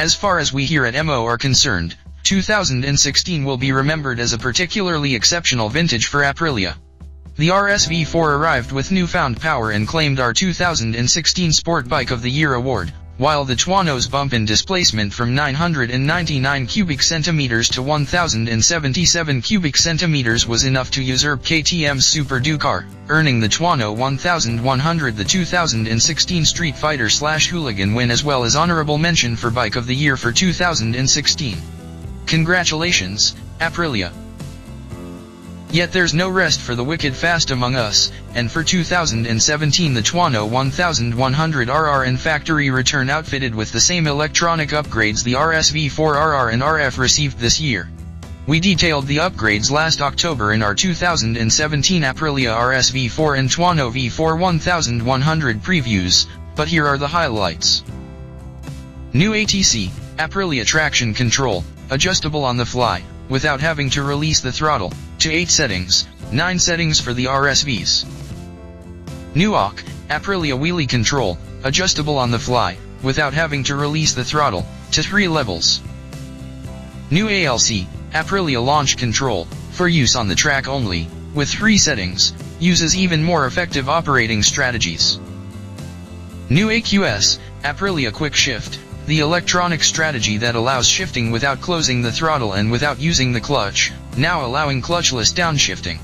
As far as we here at MO are concerned, 2016 will be remembered as a particularly exceptional vintage for Aprilia. The RSV4 arrived with newfound power and claimed our 2016 Sport Bike of the Year award, while the Tuono's bump in displacement from 999 cubic centimeters to 1077 cubic centimeters was enough to usurp KTM's Super Ducar, earning the Tuono 1100 the 2016 Street Fighter/Hooligan win as well as honorable mention for Bike of the Year for 2016. Congratulations, Aprilia! Yet there's no rest for the wicked fast among us, and for 2017 the Tuono 1100RR and factory return outfitted with the same electronic upgrades the RSV4RR and RF received this year. We detailed the upgrades last October in our 2017 Aprilia RSV4 and Tuono V4 1100 previews, but here are the highlights. New ATC, Aprilia traction control, adjustable on the fly, without having to release the throttle, to 8 settings, 9 settings for the RSVs. New AUK, Aprilia wheelie control, adjustable on the fly, without having to release the throttle, to 3 levels. New ALC, Aprilia launch control, for use on the track only, with 3 settings, uses even more effective operating strategies. New AQS, Aprilia quick shift, the electronic strategy that allows shifting without closing the throttle and without using the clutch, now allowing clutchless downshifting.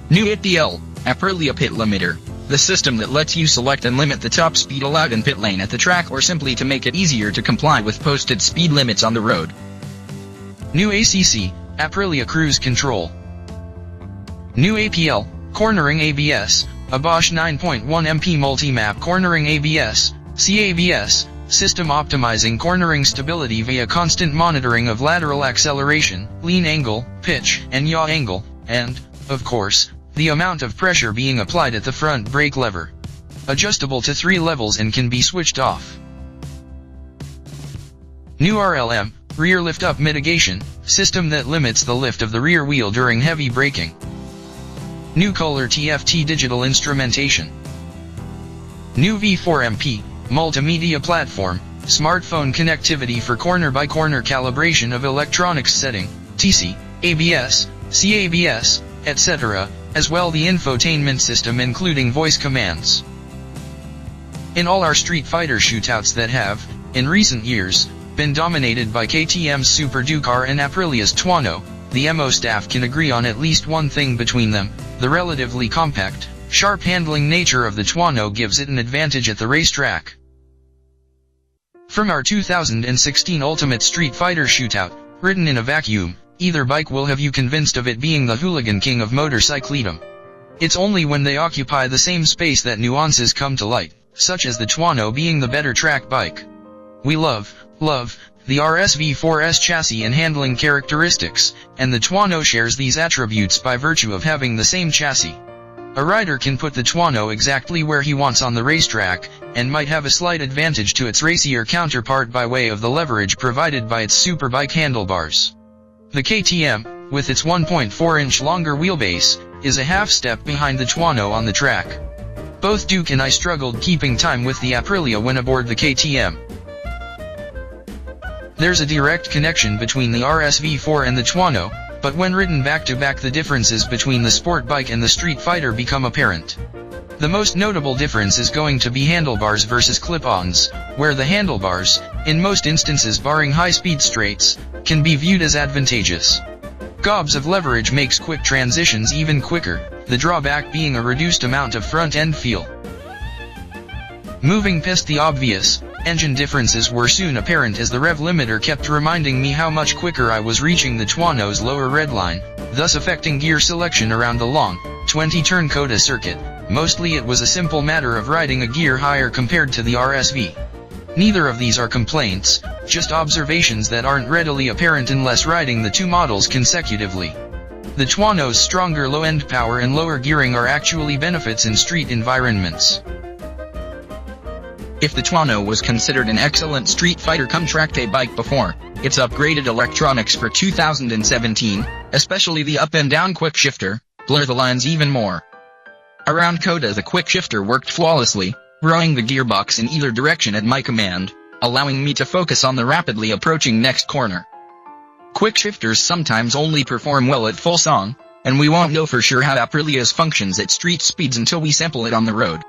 New APL, Aprilia pit limiter, the system that lets you select and limit the top speed allowed in pit lane at the track or simply to make it easier to comply with posted speed limits on the road. New ACC, Aprilia cruise control. New APL, cornering ABS, a Bosch 9.1 MP multi-map cornering ABS, CABS, system optimizing cornering stability via constant monitoring of lateral acceleration, lean angle, pitch, and yaw angle, and, of course, the amount of pressure being applied at the front brake lever. Adjustable to 3 levels and can be switched off. New RLM, rear lift-up mitigation, system that limits the lift of the rear wheel during heavy braking. New Color TFT digital instrumentation. New V4MP, multimedia platform, smartphone connectivity for corner-by-corner calibration of electronics setting, TC, ABS, CABS, etc., as well the infotainment system including voice commands. In all our Street Fighter shootouts that have, in recent years, been dominated by KTM's Super Ducar and Aprilia's Tuono, the MO staff can agree on at least one thing between them: the relatively compact, sharp handling nature of the Tuono gives it an advantage at the racetrack. From our 2016 Ultimate Street Fighter shootout, ridden in a vacuum, either bike will have you convinced of it being the hooligan king of motorcycletum. It's only when they occupy the same space that nuances come to light, such as the Tuono being the better track bike. We love the RSV4's chassis and handling characteristics, and the Tuono shares these attributes by virtue of having the same chassis. A rider can put the Tuono exactly where he wants on the racetrack, and might have a slight advantage to its racier counterpart by way of the leverage provided by its superbike handlebars. The KTM, with its 1.4-inch longer wheelbase, is a half step behind the Tuono on the track. Both Duke and I struggled keeping time with the Aprilia when aboard the KTM. There's a direct connection between the RSV4 and the Tuono, but when ridden back-to-back the differences between the sport bike and the Street Fighter become apparent. The most notable difference is going to be handlebars versus clip-ons, where the handlebars, in most instances barring high-speed straights, can be viewed as advantageous. Gobs of leverage makes quick transitions even quicker, the drawback being a reduced amount of front-end feel. Moving past the obvious, engine differences were soon apparent as the rev limiter kept reminding me how much quicker I was reaching the Tuono's lower redline, thus affecting gear selection around the long, 20-turn COTA circuit. Mostly it was a simple matter of riding a gear higher compared to the RSV. Neither of these are complaints, just observations that aren't readily apparent unless riding the two models consecutively. The Tuono's stronger low-end power and lower gearing are actually benefits in street environments. If the Tuono was considered an excellent Street Fighter cum track day bike before, its upgraded electronics for 2017, especially the up and down quick shifter, blur the lines even more. Around COTA the quick shifter worked flawlessly, rowing the gearbox in either direction at my command, allowing me to focus on the rapidly approaching next corner. Quick shifters sometimes only perform well at full song, and we won't know for sure how Aprilia's functions at street speeds until we sample it on the road.